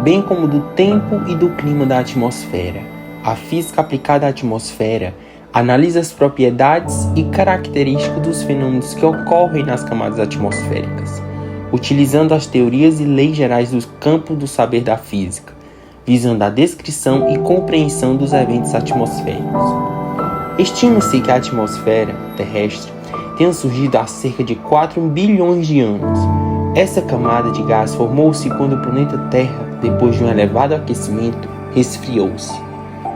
bem como do tempo e do clima da atmosfera. A física aplicada à atmosfera analisa as propriedades e características dos fenômenos que ocorrem nas camadas atmosféricas, utilizando as teorias e leis gerais do campo do saber da física, visando a descrição e compreensão dos eventos atmosféricos. Estima-se que a atmosfera terrestre tenha surgido há cerca de 4 bilhões de anos. Essa camada de gás formou-se quando o planeta Terra, depois de um elevado aquecimento, resfriou-se.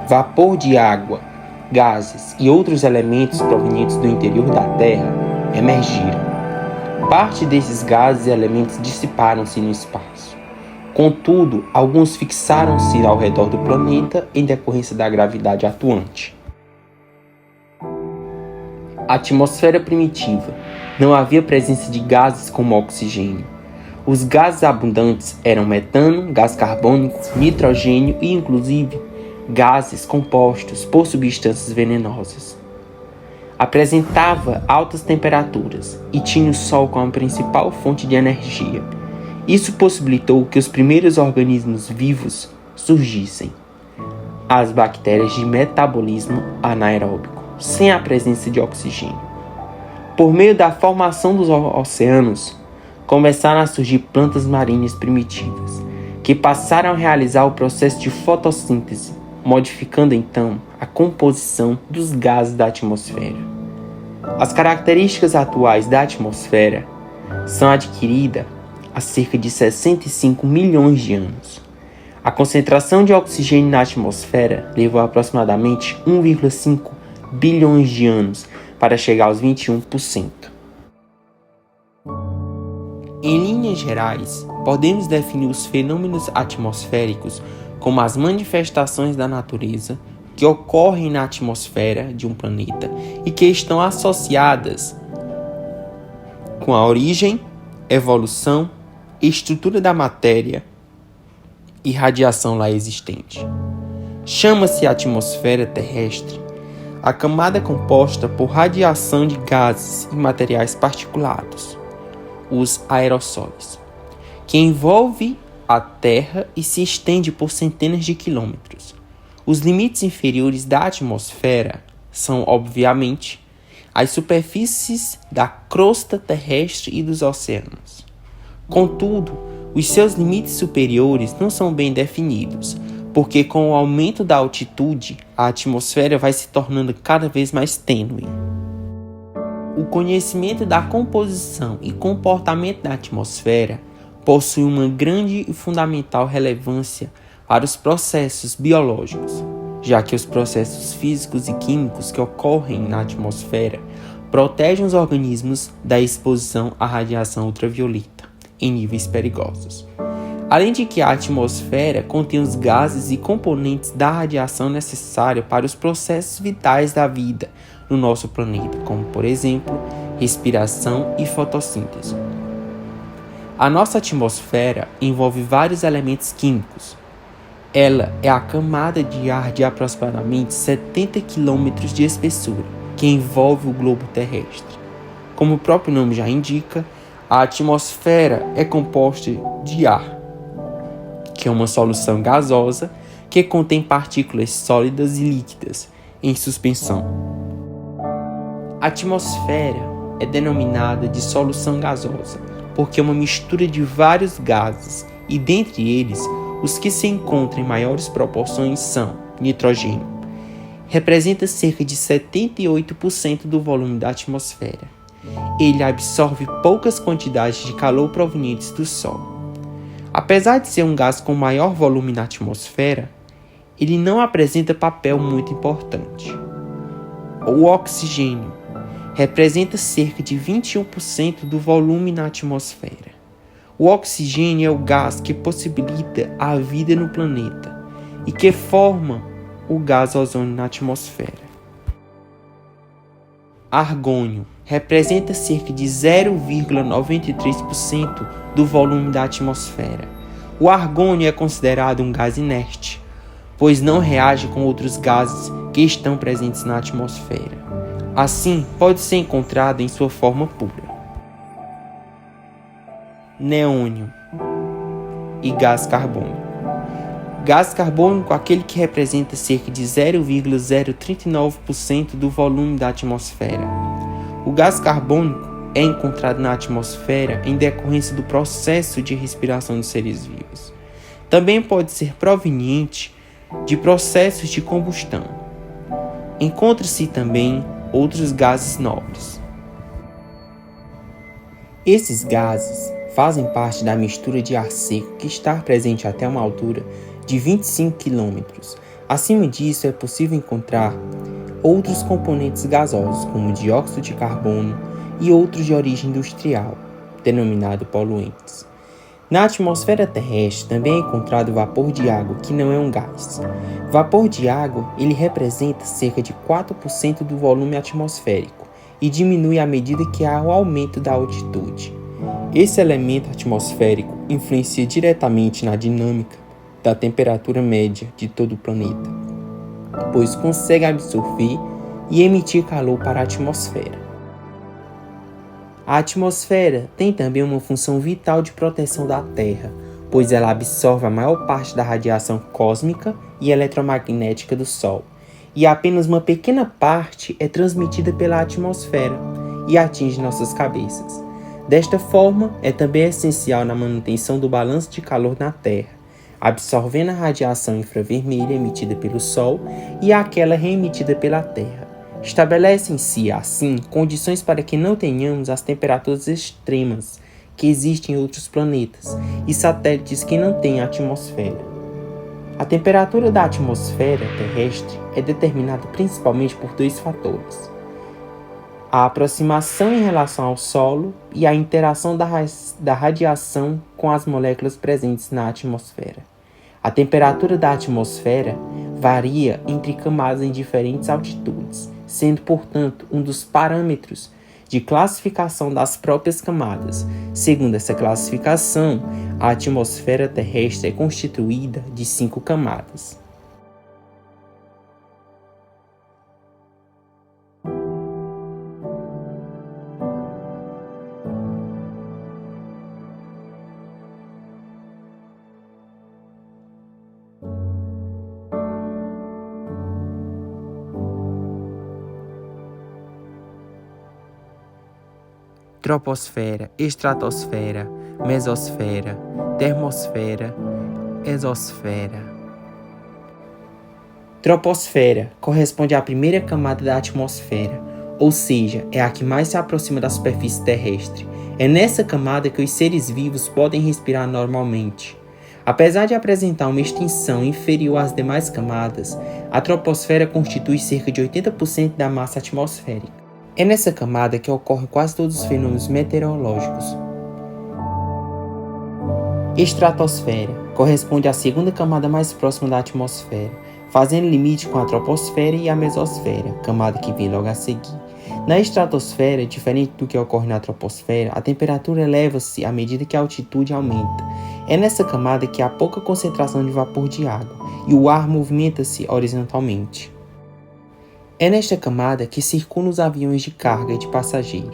Vapor de água, gases e outros elementos provenientes do interior da Terra emergiram. Parte desses gases e elementos dissiparam-se no espaço. Contudo, alguns fixaram-se ao redor do planeta em decorrência da gravidade atuante. A atmosfera primitiva. Não havia presença de gases como oxigênio. Os gases abundantes eram metano, gás carbônico, nitrogênio e, inclusive, gases compostos por substâncias venenosas. Apresentava altas temperaturas e tinha o Sol como a principal fonte de energia. Isso possibilitou que os primeiros organismos vivos surgissem. As bactérias de metabolismo anaeróbico, sem a presença de oxigênio. Por meio da formação dos oceanos, começaram a surgir plantas marinhas primitivas, que passaram a realizar o processo de fotossíntese, modificando então a composição dos gases da atmosfera. As características atuais da atmosfera são adquiridas há cerca de 65 milhões de anos. A concentração de oxigênio na atmosfera levou aproximadamente 1,5 bilhões de anos para chegar aos 21%. Em linhas gerais, podemos definir os fenômenos atmosféricos como as manifestações da natureza que ocorrem na atmosfera de um planeta e que estão associadas com a origem, evolução, estrutura da matéria e radiação lá existente. Chama-se atmosfera terrestre a camada composta por radiação de gases e materiais particulados, os aerossóis, que envolve a Terra e se estende por centenas de quilômetros. Os limites inferiores da atmosfera são, obviamente, as superfícies da crosta terrestre e dos oceanos. Contudo, os seus limites superiores não são bem definidos, porque com o aumento da altitude, a atmosfera vai se tornando cada vez mais tênue. O conhecimento da composição e comportamento da atmosfera possui uma grande e fundamental relevância para os processos biológicos, já que os processos físicos e químicos que ocorrem na atmosfera protegem os organismos da exposição à radiação ultravioleta em níveis perigosos. Além de que a atmosfera contém os gases e componentes da radiação necessária para os processos vitais da vida no nosso planeta, como, por exemplo, respiração e fotossíntese. A nossa atmosfera envolve vários elementos químicos. Ela é a camada de ar de aproximadamente 70 km de espessura, que envolve o globo terrestre. Como o próprio nome já indica, a atmosfera é composta de ar, que é uma solução gasosa que contém partículas sólidas e líquidas em suspensão. A atmosfera é denominada de solução gasosa porque é uma mistura de vários gases e, dentre eles, os que se encontram em maiores proporções são nitrogênio. Representa cerca de 78% do volume da atmosfera. Ele absorve poucas quantidades de calor provenientes do Sol. Apesar de ser um gás com maior volume na atmosfera, ele não apresenta papel muito importante. O oxigênio representa cerca de 21% do volume na atmosfera. O oxigênio é o gás que possibilita a vida no planeta e que forma o gás ozônio na atmosfera. Argônio representa cerca de 0,93% do volume da atmosfera. O argônio é considerado um gás inerte, pois não reage com outros gases que estão presentes na atmosfera. Assim, pode ser encontrado em sua forma pura. Neônio e gás carbônico. Gás carbônico é aquele que representa cerca de 0,039% do volume da atmosfera. O gás carbônico é encontrado na atmosfera em decorrência do processo de respiração dos seres vivos. Também pode ser proveniente de processos de combustão. Encontra-se também outros gases nobres. Esses gases fazem parte da mistura de ar seco que está presente até uma altura de 25 km. Acima disso, é possível encontrar outros componentes gasosos, como dióxido de carbono e outros de origem industrial, denominados poluentes. Na atmosfera terrestre também é encontrado vapor de água, que não é um gás. Vapor de água ele representa cerca de 4% do volume atmosférico e diminui à medida que há o aumento da altitude. Esse elemento atmosférico influencia diretamente na dinâmica da temperatura média de todo o planeta, pois consegue absorver e emitir calor para a atmosfera. A atmosfera tem também uma função vital de proteção da Terra, pois ela absorve a maior parte da radiação cósmica e eletromagnética do Sol, e apenas uma pequena parte é transmitida pela atmosfera e atinge nossas cabeças. Desta forma, é também essencial na manutenção do balanço de calor na Terra, absorvendo a radiação infravermelha emitida pelo Sol e aquela reemitida pela Terra. Estabelece-se, assim, condições para que não tenhamos as temperaturas extremas que existem em outros planetas e satélites que não têm atmosfera. A temperatura da atmosfera terrestre é determinada principalmente por dois fatores: a aproximação em relação ao solo e a interação da radiação com as moléculas presentes na atmosfera. A temperatura da atmosfera varia entre camadas em diferentes altitudes, sendo, portanto, um dos parâmetros de classificação das próprias camadas. Segundo essa classificação, a atmosfera terrestre é constituída de 5 camadas. Troposfera, estratosfera, mesosfera, termosfera, exosfera. Troposfera corresponde à primeira camada da atmosfera, ou seja, é a que mais se aproxima da superfície terrestre. É nessa camada que os seres vivos podem respirar normalmente. Apesar de apresentar uma extensão inferior às demais camadas, a troposfera constitui cerca de 80% da massa atmosférica. É nessa camada que ocorrem quase todos os fenômenos meteorológicos. Estratosfera corresponde à segunda camada mais próxima da atmosfera, fazendo limite com a troposfera e a mesosfera, camada que vem logo a seguir. Na estratosfera, diferente do que ocorre na troposfera, a temperatura eleva-se à medida que a altitude aumenta. É nessa camada que há pouca concentração de vapor de água e o ar movimenta-se horizontalmente. É nesta camada que circulam os aviões de carga e de passageiro.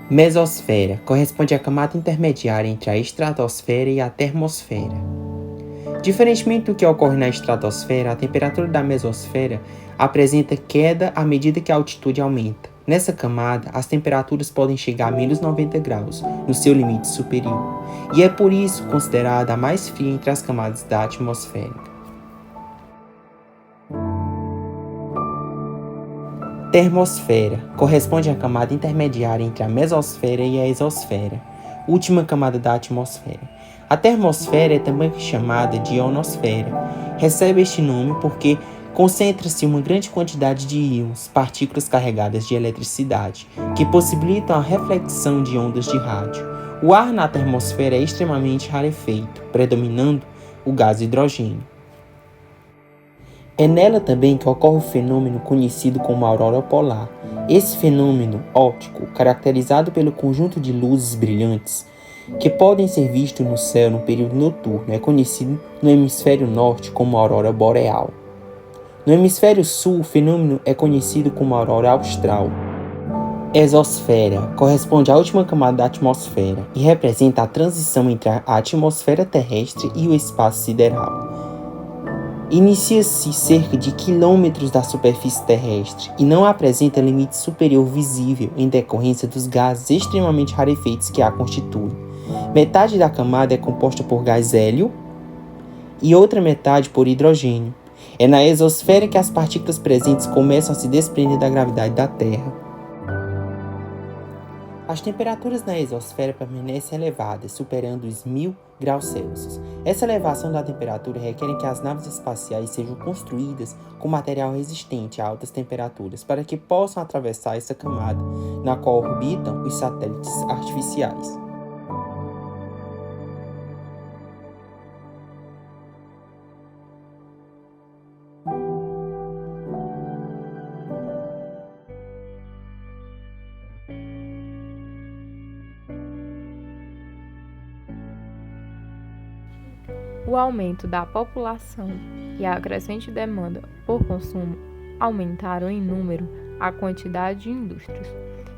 Mesosfera corresponde à camada intermediária entre a estratosfera e a termosfera. Diferentemente do que ocorre na estratosfera, a temperatura da mesosfera apresenta queda à medida que a altitude aumenta. Nessa camada, as temperaturas podem chegar a menos 90 graus, no seu limite superior, e é por isso considerada a mais fria entre as camadas da atmosfera. Termosfera corresponde à camada intermediária entre a mesosfera e a exosfera, última camada da atmosfera. A termosfera é também chamada de ionosfera. Recebe este nome porque concentra-se uma grande quantidade de íons, partículas carregadas de eletricidade, que possibilitam a reflexão de ondas de rádio. O ar na termosfera é extremamente rarefeito, predominando o gás hidrogênio. É nela também que ocorre o fenômeno conhecido como aurora polar. Esse fenômeno óptico, caracterizado pelo conjunto de luzes brilhantes que podem ser vistos no céu no período noturno, é conhecido no hemisfério norte como aurora boreal. No hemisfério sul, o fenômeno é conhecido como aurora austral. Exosfera corresponde à última camada da atmosfera e representa a transição entre a atmosfera terrestre e o espaço sideral. Inicia-se cerca de quilômetros da superfície terrestre e não apresenta limite superior visível em decorrência dos gases extremamente rarefeitos que a constituem. Metade da camada é composta por gás hélio e outra metade por hidrogênio. É na exosfera que as partículas presentes começam a se desprender da gravidade da Terra. As temperaturas na exosfera permanecem elevadas, superando os 1000 graus Celsius. Essa elevação da temperatura requer que as naves espaciais sejam construídas com material resistente a altas temperaturas para que possam atravessar essa camada, na qual orbitam os satélites artificiais. O aumento da população e a crescente demanda por consumo aumentaram em número a quantidade de indústrias,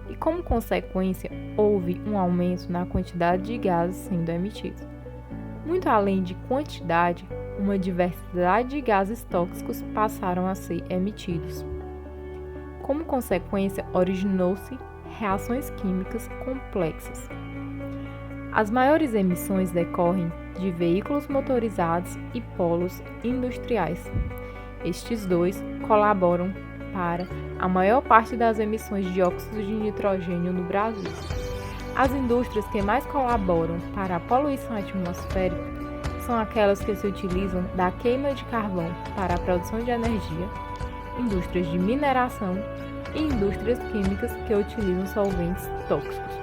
e como consequência houve um aumento na quantidade de gases sendo emitidos. Muito além de quantidade, uma diversidade de gases tóxicos passaram a ser emitidos. Como consequência, originou-se reações químicas complexas. As maiores emissões decorrem de veículos motorizados e polos industriais. Estes dois colaboram para a maior parte das emissões de dióxido de nitrogênio no Brasil. As indústrias que mais colaboram para a poluição atmosférica são aquelas que se utilizam da queima de carvão para a produção de energia, indústrias de mineração e indústrias químicas que utilizam solventes tóxicos.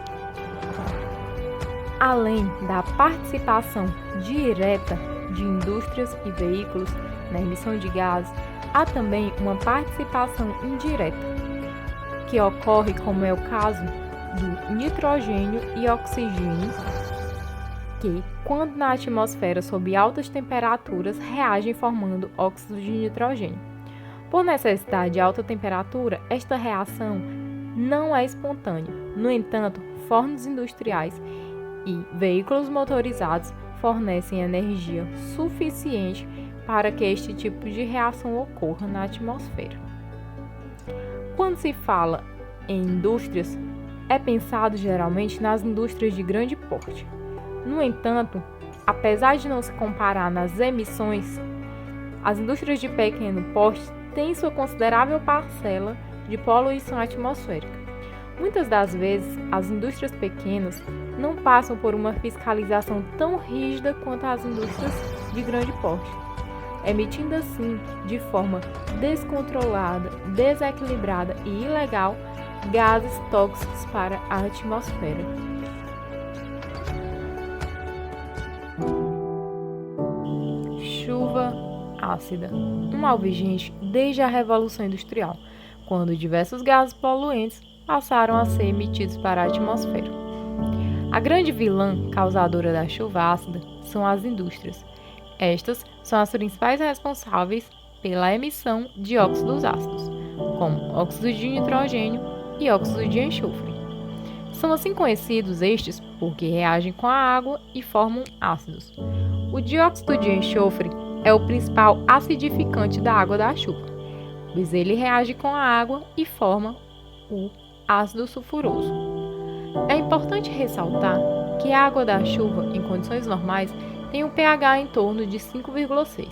Além da participação direta de indústrias e veículos na emissão de gases, há também uma participação indireta, que ocorre, como é o caso do nitrogênio e oxigênio, que, quando na atmosfera sob altas temperaturas, reagem formando óxido de nitrogênio. Por necessidade de alta temperatura, esta reação não é espontânea. No entanto, fornos industriais e veículos motorizados fornecem energia suficiente para que este tipo de reação ocorra na atmosfera. Quando se fala em indústrias, é pensado geralmente nas indústrias de grande porte. No entanto, apesar de não se comparar nas emissões, as indústrias de pequeno porte têm sua considerável parcela de poluição atmosférica. Muitas das vezes, as indústrias pequenas não passam por uma fiscalização tão rígida quanto as indústrias de grande porte, emitindo assim, de forma descontrolada, desequilibrada e ilegal, gases tóxicos para a atmosfera. Chuva ácida, um mal vigente desde a Revolução Industrial, quando diversos gases poluentes passaram a ser emitidos para a atmosfera. A grande vilã causadora da chuva ácida são as indústrias. Estas são as principais responsáveis pela emissão de óxidos ácidos, como óxido de nitrogênio e óxido de enxofre. São assim conhecidos estes porque reagem com a água e formam ácidos. O dióxido de enxofre é o principal acidificante da água da chuva, pois ele reage com a água e forma o ácido sulfuroso. É importante ressaltar que a água da chuva, em condições normais, tem um pH em torno de 5,6.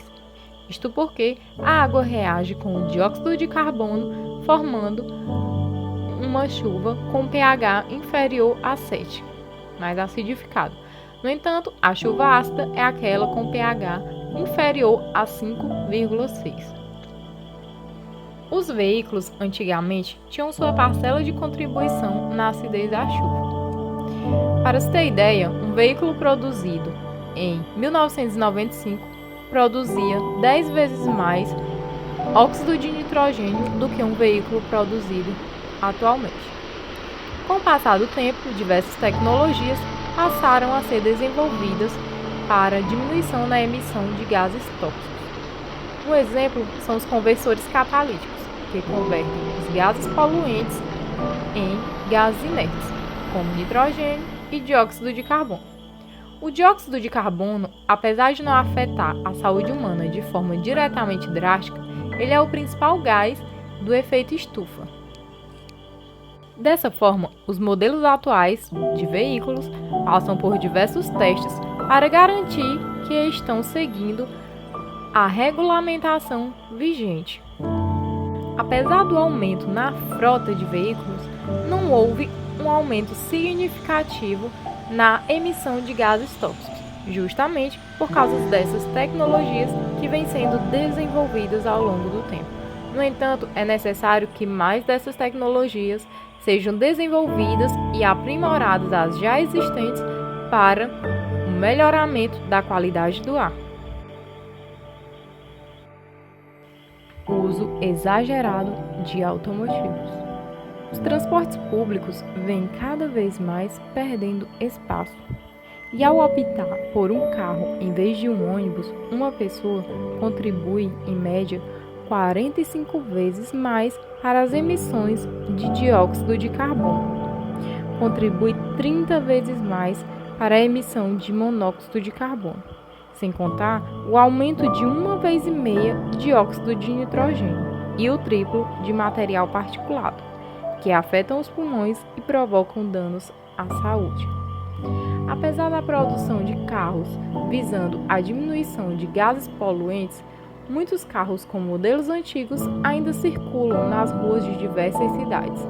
Isto porque a água reage com o dióxido de carbono, formando uma chuva com pH inferior a 7, mais acidificado. No entanto, a chuva ácida é aquela com pH inferior a 5,6. Os veículos, antigamente, tinham sua parcela de contribuição na acidez da chuva. Para se ter ideia, um veículo produzido em 1995 produzia 10 vezes mais óxido de nitrogênio do que um veículo produzido atualmente. Com o passar do tempo, diversas tecnologias passaram a ser desenvolvidas para diminuição na emissão de gases tóxicos. Um exemplo são os conversores catalíticos, que convertem os gases poluentes em gases inertes, como nitrogênio e dióxido de carbono. O dióxido de carbono, apesar de não afetar a saúde humana de forma diretamente drástica, ele é o principal gás do efeito estufa. Dessa forma, os modelos atuais de veículos passam por diversos testes para garantir que estão seguindo a regulamentação vigente. Apesar do aumento na frota de veículos, não houve um aumento significativo na emissão de gases tóxicos, justamente por causa dessas tecnologias que vêm sendo desenvolvidas ao longo do tempo. No entanto, é necessário que mais dessas tecnologias sejam desenvolvidas e aprimoradas as já existentes para o melhoramento da qualidade do ar. Uso exagerado de automotivos. Os transportes públicos vêm cada vez mais perdendo espaço. E ao optar por um carro em vez de um ônibus, uma pessoa contribui, em média, 45 vezes mais para as emissões de dióxido de carbono. Contribui 30 vezes mais para a emissão de monóxido de carbono, sem contar o aumento de 1,5 vezes de dióxido de nitrogênio e o triplo de material particulado, que afetam os pulmões e provocam danos à saúde. Apesar da produção de carros visando a diminuição de gases poluentes, muitos carros com modelos antigos ainda circulam nas ruas de diversas cidades,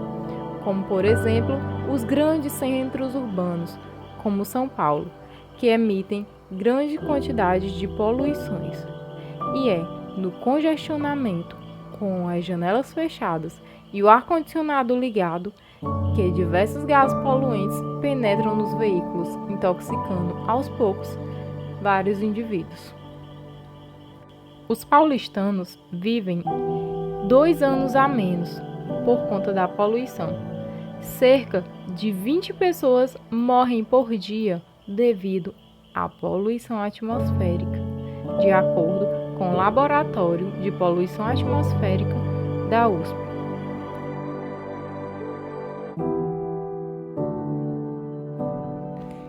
como por exemplo os grandes centros urbanos, como São Paulo, que emitem grande quantidade de poluições. E é no congestionamento, com as janelas fechadas e o ar-condicionado ligado, que diversos gases poluentes penetram nos veículos, intoxicando aos poucos vários indivíduos. Os paulistanos vivem 2 anos a menos por conta da poluição. Cerca de 20 pessoas morrem por dia devido à poluição atmosférica, de acordo com o Laboratório de Poluição Atmosférica da USP.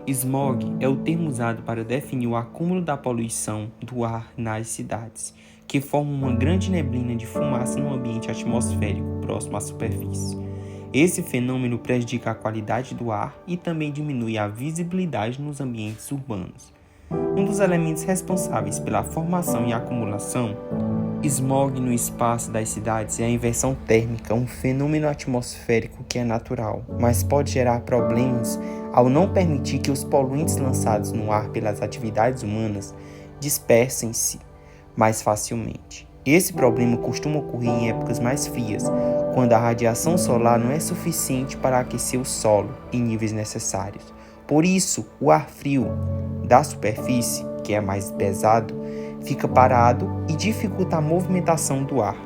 Smog é o termo usado para definir o acúmulo da poluição do ar nas cidades, que forma uma grande neblina de fumaça no ambiente atmosférico próximo à superfície. Esse fenômeno prejudica a qualidade do ar e também diminui a visibilidade nos ambientes urbanos. Um dos elementos responsáveis pela formação e acumulação smog no espaço das cidades é a inversão térmica, um fenômeno atmosférico que é natural, mas pode gerar problemas ao não permitir que os poluentes lançados no ar pelas atividades humanas dispersem-se mais facilmente. Esse problema costuma ocorrer em épocas mais frias, quando a radiação solar não é suficiente para aquecer o solo em níveis necessários. Por isso, o ar frio da superfície, que é mais pesado, fica parado e dificulta a movimentação do ar.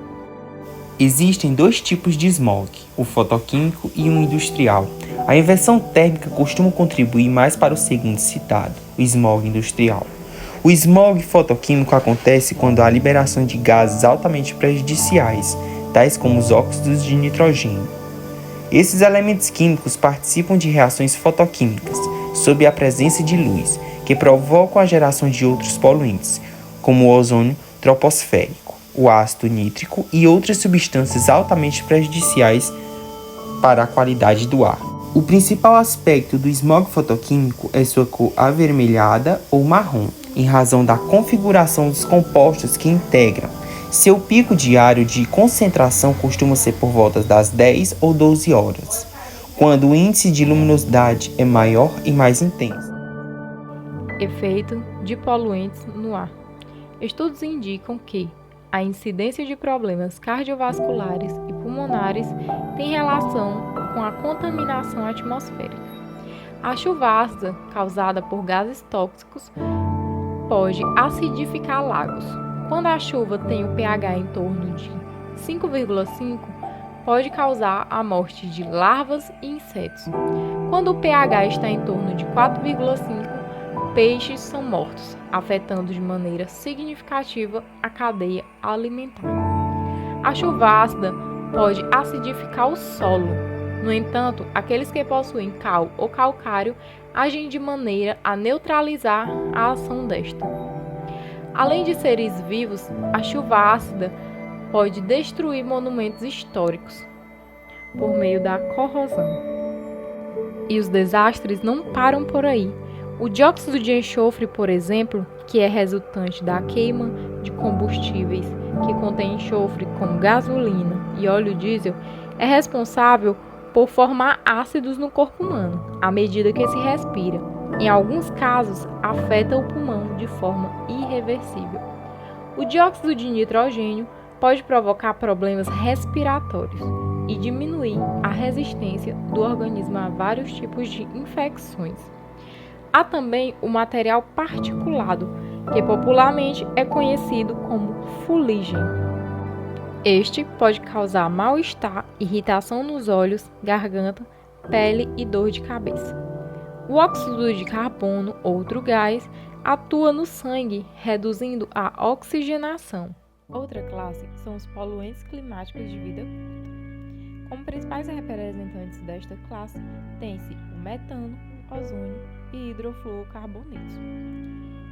Existem 2 tipos de smog, o fotoquímico e o industrial. A inversão térmica costuma contribuir mais para o segundo citado, o smog industrial. O smog fotoquímico acontece quando há liberação de gases altamente prejudiciais, tais como os óxidos de nitrogênio. Esses elementos químicos participam de reações fotoquímicas, sob a presença de luz, que provocam a geração de outros poluentes, como o ozônio troposférico, o ácido nítrico e outras substâncias altamente prejudiciais para a qualidade do ar. O principal aspecto do smog fotoquímico é sua cor avermelhada ou marrom, em razão da configuração dos compostos que integram. Seu pico diário de concentração costuma ser por volta das 10 ou 12 horas, quando o índice de luminosidade é maior e mais intenso. Efeito de poluentes no ar. Estudos indicam que a incidência de problemas cardiovasculares e pulmonares tem relação com a contaminação atmosférica. A chuva ácida, causada por gases tóxicos, pode acidificar lagos. Quando a chuva tem o pH em torno de 5,5, pode causar a morte de larvas e insetos. Quando o pH está em torno de 4,5, peixes são mortos, afetando de maneira significativa a cadeia alimentar. A chuva ácida pode acidificar o solo, No entanto, aqueles que possuem cal ou calcário agem de maneira a neutralizar a ação desta. Além de seres vivos, a chuva ácida pode destruir monumentos históricos por meio da corrosão. E os desastres não param por aí. O dióxido de enxofre, por exemplo, que é resultante da queima de combustíveis que contém enxofre, como gasolina e óleo diesel, é responsável por formar ácidos no corpo humano, à medida que se respira. Em alguns casos, afeta o pulmão de forma irreversível. O dióxido de nitrogênio pode provocar problemas respiratórios e diminuir a resistência do organismo a vários tipos de infecções. Há também o material particulado, que popularmente é conhecido como fuligem. Este pode causar mal-estar, irritação nos olhos, garganta, pele e dor de cabeça. O óxido de carbono, outro gás, atua no sangue, reduzindo a oxigenação. Outra classe são os poluentes climáticos de vida curta. Como principais representantes desta classe, tem-se o metano, ozônio e hidrofluorocarbonetos.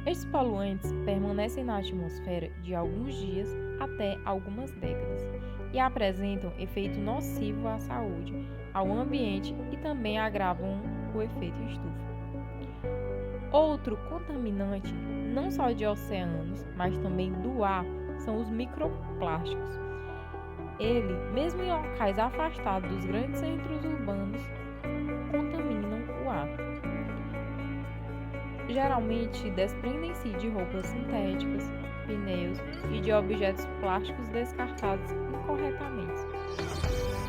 Estes poluentes permanecem na atmosfera de alguns dias até algumas décadas e apresentam efeito nocivo à saúde, ao ambiente e também agravam o efeito estufa. Outro contaminante, não só de oceanos, mas também do ar, são os microplásticos. Ele, mesmo em locais afastados dos grandes centros urbanos, contaminam o ar. Geralmente desprendem-se de roupas sintéticas, pneus e de objetos plásticos descartados incorretamente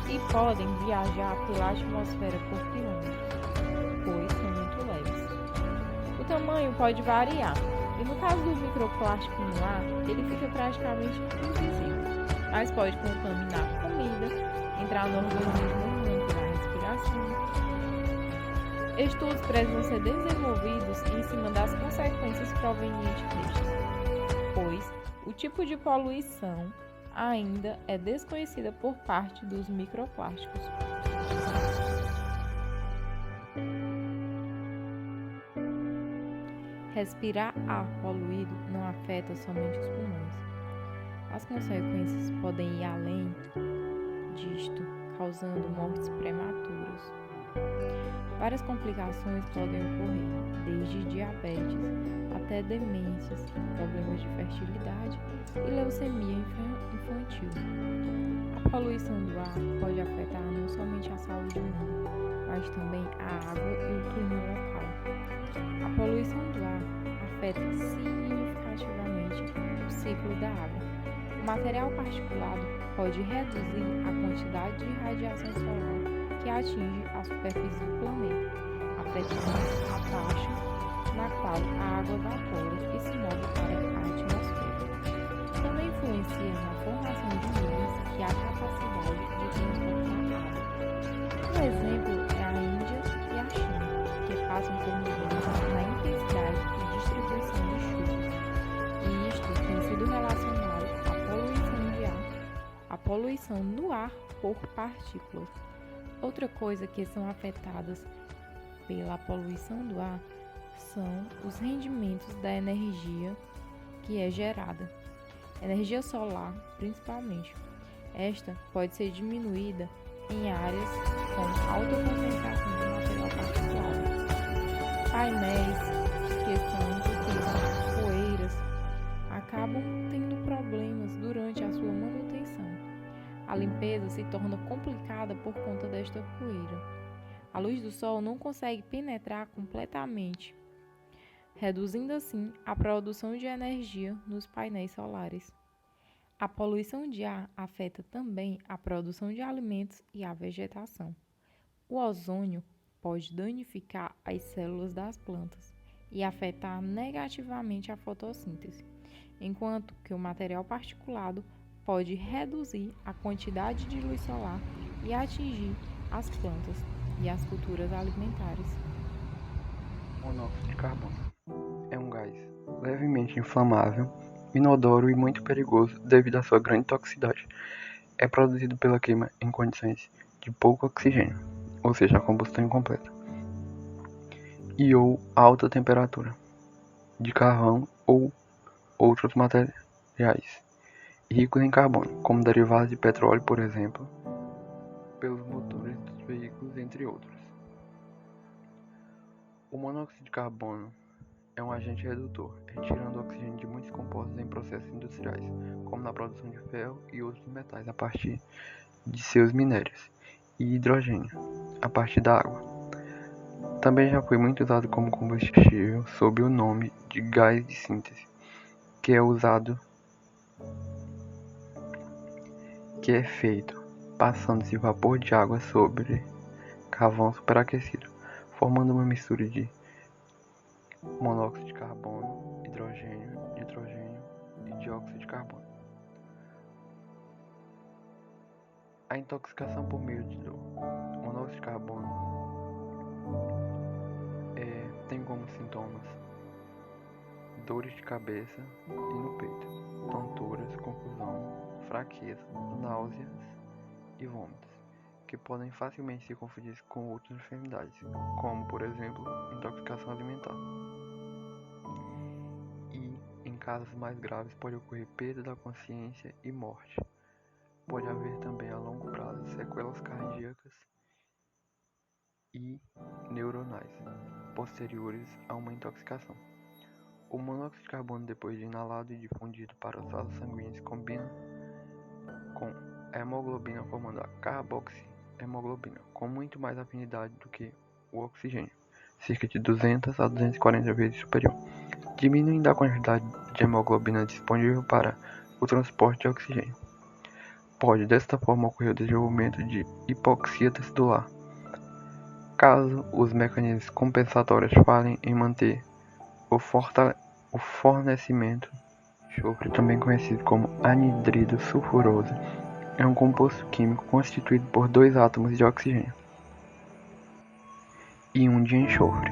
e podem viajar pela atmosfera por quilômetros, pois são muito leves. O tamanho pode variar e no caso do microplástico no ar, ele fica praticamente invisível, mas pode contaminar comida, entrar no organismo durante a respiração. Estudos precisam ser desenvolvidos em cima das consequências provenientes destes, pois o tipo de poluição ainda é desconhecida por parte dos microplásticos. Respirar ar poluído não afeta somente os pulmões. As consequências podem ir além disto, causando mortes prematuras. Várias complicações podem ocorrer, desde diabetes até demências, problemas de fertilidade e leucemia infantil. A poluição do ar pode afetar não somente a saúde humana, mas também a água e o clima local. A poluição do ar afeta significativamente o ciclo da água. O material particulado pode reduzir a quantidade de radiação solar que atinge a superfície do planeta, afetando a taxa na qual a água evapora e se move para a atmosfera. Também influencia na formação de nuvens e a capacidade de transportar água. Um exemplo é a Índia e a China, que passam por mudanças na intensidade e distribuição de chuvas, e isto tem sido relacionado à poluição de ar, à poluição no ar por partículas. Outra coisa que são afetadas pela poluição do ar são os rendimentos da energia que é gerada. Energia solar, principalmente. Esta pode ser diminuída em áreas com alta concentração de material particulado. Painéis que são entupidos, poeiras, acabam tendo problemas durante a sua manutenção. A limpeza se torna complicada por conta desta poeira. A luz do sol não consegue penetrar completamente, reduzindo assim a produção de energia nos painéis solares. A poluição de ar afeta também a produção de alimentos e a vegetação. O ozônio pode danificar as células das plantas e afetar negativamente a fotossíntese, enquanto que o material particulado pode reduzir a quantidade de luz solar e atingir as plantas e as culturas alimentares. Monóxido de carbono é um gás levemente inflamável, inodoro e muito perigoso devido à sua grande toxicidade. É produzido pela queima em condições de pouco oxigênio. ou seja, a combustão incompleta, e ou alta temperatura, de carvão ou outros materiais ricos em carbono, como derivados de petróleo, por exemplo, pelos motores dos veículos, entre outros. O monóxido de carbono é um agente redutor, retirando o oxigênio de muitos compostos em processos industriais, como na produção de ferro e outros metais a partir de seus minérios, e hidrogênio a partir da água. Também já foi muito usado como combustível sob o nome de gás de síntese, que é feito passando-se vapor de água sobre carvão superaquecido, formando uma mistura de monóxido de carbono, hidrogênio, nitrogênio e dióxido de carbono. A intoxicação por meio do monóxido de carbono tem como sintomas dores de cabeça e no peito, tonturas, confusão, fraqueza, náuseas e vômitos, que podem facilmente se confundir com outras enfermidades, como, por exemplo, intoxicação alimentar. E, em casos mais graves, pode ocorrer perda da consciência e morte. Pode haver também a longo prazo sequelas cardíacas e neuronais posteriores a uma intoxicação. O monóxido de carbono, depois de inalado e difundido para os vasos sanguíneos, combina com a hemoglobina, formando a carboxihemoglobina, com muito mais afinidade do que o oxigênio, cerca de 200 a 240 vezes superior, diminuindo a quantidade de hemoglobina disponível para o transporte de oxigênio. Pode, desta forma, ocorrer o desenvolvimento de hipoxia tecidular, caso os mecanismos compensatórios falhem em manter o fornecimento. Enxofre, também conhecido como anidrido sulfuroso, é um composto químico constituído por 2 átomos de oxigênio e 1 de enxofre.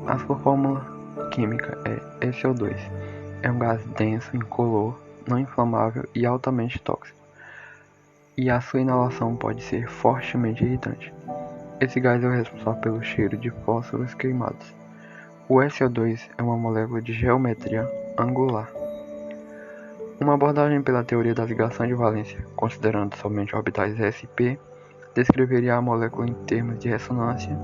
A sua fórmula química é SO2. É um gás denso, incolor, não inflamável e altamente tóxico, e a sua inalação pode ser fortemente irritante. Esse gás é o responsável pelo cheiro de fósforos queimados. O SO2 é uma molécula de geometria angular. Uma abordagem pela teoria da ligação de valência, considerando somente orbitais sp, descreveria a molécula em termos de ressonância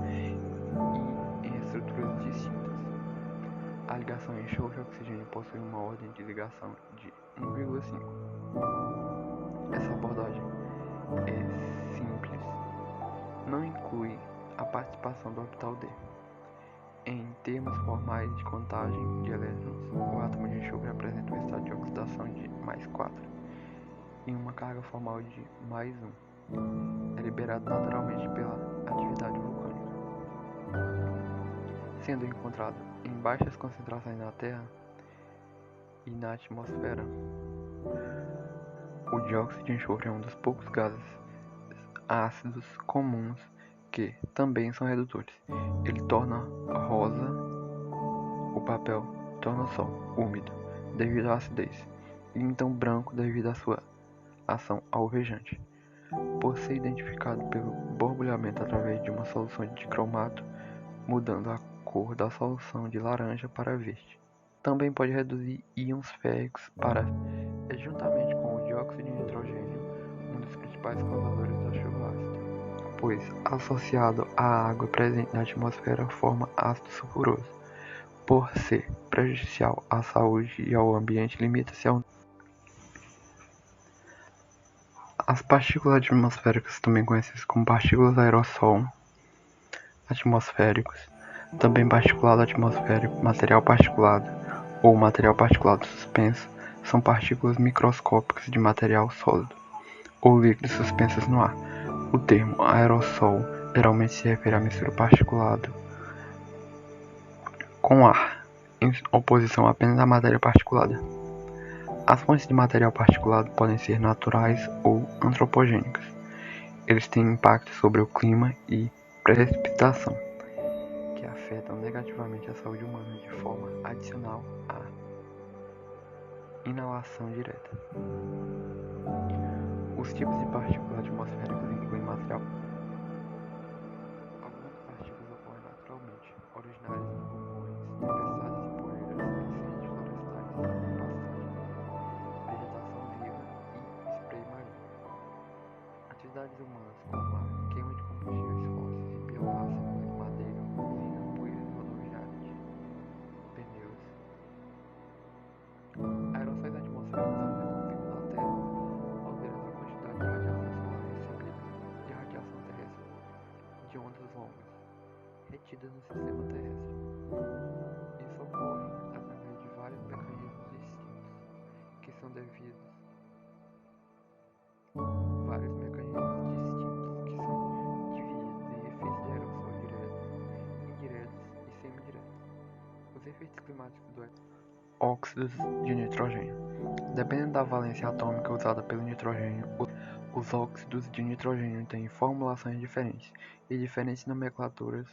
e em estruturas distintas. A ligação enxofre-oxigênio possui uma ordem de ligação de 1,5. Essa abordagem é simples, não inclui a participação do orbital d. Em termos formais de contagem de elétrons, o átomo de enxofre apresenta um estado de oxidação de +4 e uma carga formal de +1. É liberado naturalmente pela atividade vulcânica, sendo encontrado em baixas concentrações na Terra e na atmosfera. O dióxido de enxofre é um dos poucos gases ácidos comuns que também são redutores. Ele torna rosa o papel, torna o sol úmido devido à acidez, e então branco devido à sua ação alvejante. Por ser identificado pelo borbulhamento através de uma solução de cromato, mudando a cor da solução de laranja para verde. Também pode reduzir íons férricos para juntamente com o dióxido de nitrogênio, um dos principais causadores da chuva ácida, pois associado à água presente na atmosfera forma ácido sulfuroso. Por ser prejudicial à saúde e ao ambiente, limita-se ao... As partículas atmosféricas, também conhecidas como partículas aerossol atmosféricos, também particulado atmosférico, material particulado ou material particulado suspenso, são partículas microscópicas de material sólido ou líquido suspensas no ar. O termo aerossol geralmente se refere à mistura particulado com ar, em oposição apenas à matéria particulada. As fontes de material particulado podem ser naturais ou antropogênicas. Eles têm impacto sobre o clima e precipitação, que afetam negativamente a saúde humana de forma adicional à inalação direta. Os tipos de partículas atmosféricas incluem material problemas como a queima de combustíveis fósseis e biomassa, madeira, usina, poeiras rodoviárias, pneus. Aerossóis atmosféricos afetam o clima na Terra, alterando a quantidade de radiação solar recebida e a radiação terrestre de ondas longas, retidas no sistema terrestre. Isso ocorre através de vários mecanismos distintos, que são divididos em efeitos de aerossol diretos, indiretos e semidiretos. Os efeitos climáticos do óxidos de nitrogênio. Dependendo da valência atômica usada pelo nitrogênio, os óxidos de nitrogênio têm formulações diferentes e diferentes nomenclaturas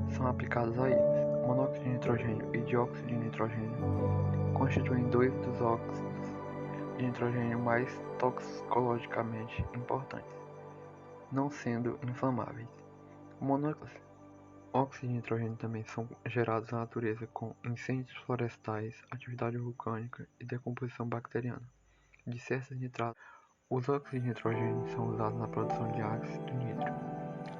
são aplicadas a eles. Monóxido de nitrogênio e dióxido de nitrogênio constituem dois dos óxidos de nitrogênio mais toxicologicamente importantes, não sendo inflamáveis. Óxidos de nitrogênio também são gerados na natureza com incêndios florestais, atividade vulcânica e decomposição bacteriana de certos nitratos. Os óxidos de nitrogênio são usados na produção de ácido nítrico,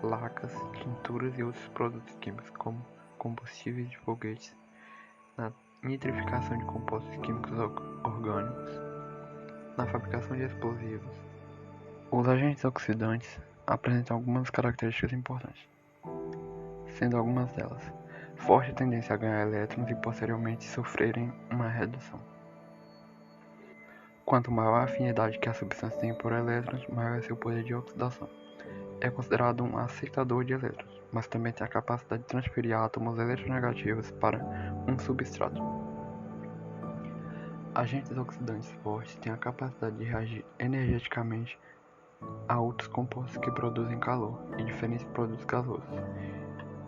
lacas, tinturas e outros produtos químicos, como combustíveis de foguetes, na nitrificação de compostos químicos orgânicos, na fabricação de explosivos. Os agentes oxidantes apresentam algumas características importantes, sendo algumas delas forte tendência a ganhar elétrons e posteriormente sofrerem uma redução. Quanto maior a afinidade que a substância tem por elétrons, maior é seu poder de oxidação. É considerado um aceitador de elétrons, mas também tem a capacidade de transferir átomos eletronegativos para um substrato. Agentes oxidantes fortes têm a capacidade de reagir energeticamente a outros compostos que produzem calor e diferentes produtos gasosos.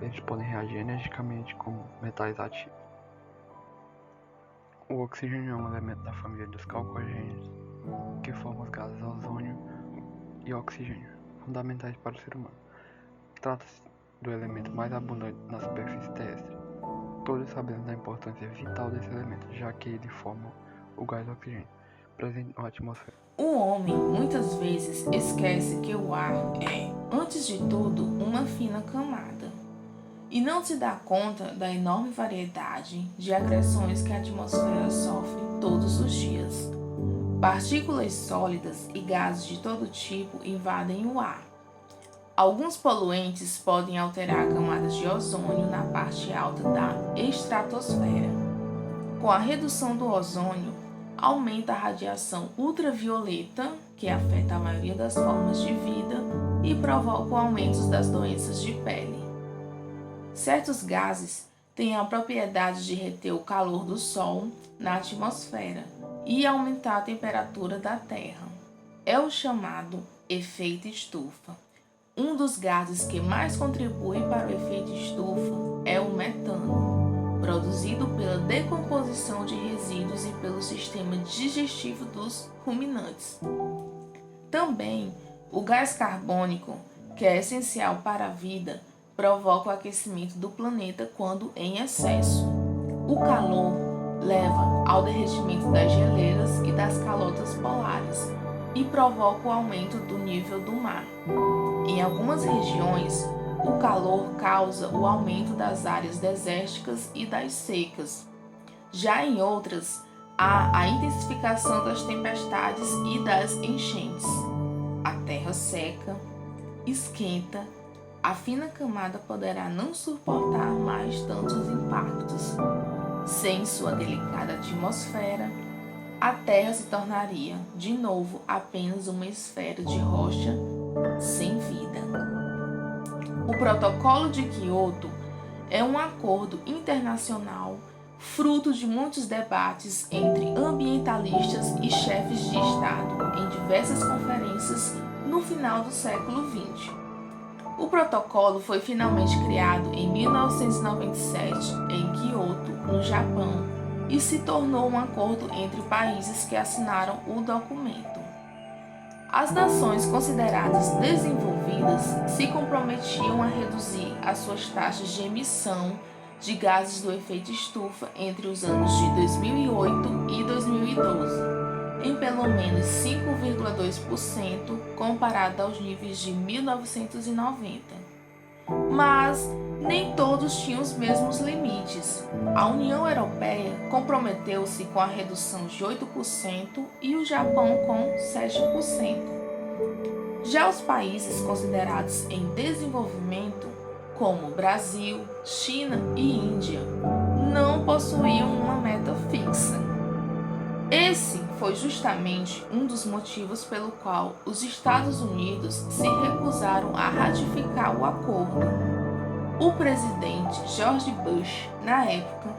Eles podem reagir energicamente como metais ativos. O oxigênio é um elemento da família dos calcogênios, que formam os gases ozônio e oxigênio, fundamentais para o ser humano. Trata-se do elemento mais abundante na superfície terrestre. Todos sabemos da importância vital desse elemento, já que ele forma o gás oxigênio, presente na atmosfera. O homem muitas vezes esquece que o ar é, antes de tudo, uma fina camada, e não se dá conta da enorme variedade de agressões que a atmosfera sofre todos os dias. Partículas sólidas e gases de todo tipo invadem o ar. Alguns poluentes podem alterar camadas de ozônio na parte alta da estratosfera. Com a redução do ozônio, aumenta a radiação ultravioleta, que afeta a maioria das formas de vida e provoca o aumento das doenças de pele. Certos gases têm a propriedade de reter o calor do Sol na atmosfera e aumentar a temperatura da Terra. É o chamado efeito estufa. Um dos gases que mais contribui para o efeito estufa é o metano, produzido pela decomposição de resíduos e pelo sistema digestivo dos ruminantes. Também o gás carbônico, que é essencial para a vida, provoca o aquecimento do planeta quando em excesso. O calor leva ao derretimento das geleiras e das calotas polares e provoca o aumento do nível do mar. Em algumas regiões, o calor causa o aumento das áreas desérticas e das secas. Já em outras, há a intensificação das tempestades e das enchentes. A terra seca, esquenta, a fina camada poderá não suportar mais tantos impactos. Sem sua delicada atmosfera, a Terra se tornaria, de novo, apenas uma esfera de rocha sem vida. O Protocolo de Kyoto é um acordo internacional fruto de muitos debates entre ambientalistas e chefes de Estado em diversas conferências no final do século XX. O protocolo foi finalmente criado em 1997 em Kyoto, no Japão, e se tornou um acordo entre países que assinaram o documento. As nações consideradas desenvolvidas se comprometiam a reduzir as suas taxas de emissão de gases do efeito estufa entre os anos de 2008 e 2012, em pelo menos 5,2% comparado aos níveis de 1990. Mas nem todos tinham os mesmos limites. A União Europeia comprometeu-se com a redução de 8% e o Japão com 7%. Já os países considerados em desenvolvimento, como Brasil, China e Índia, não possuíam uma meta fixa. Esse foi justamente um dos motivos pelo qual os Estados Unidos se recusaram a ratificar o acordo. O presidente George Bush, na época,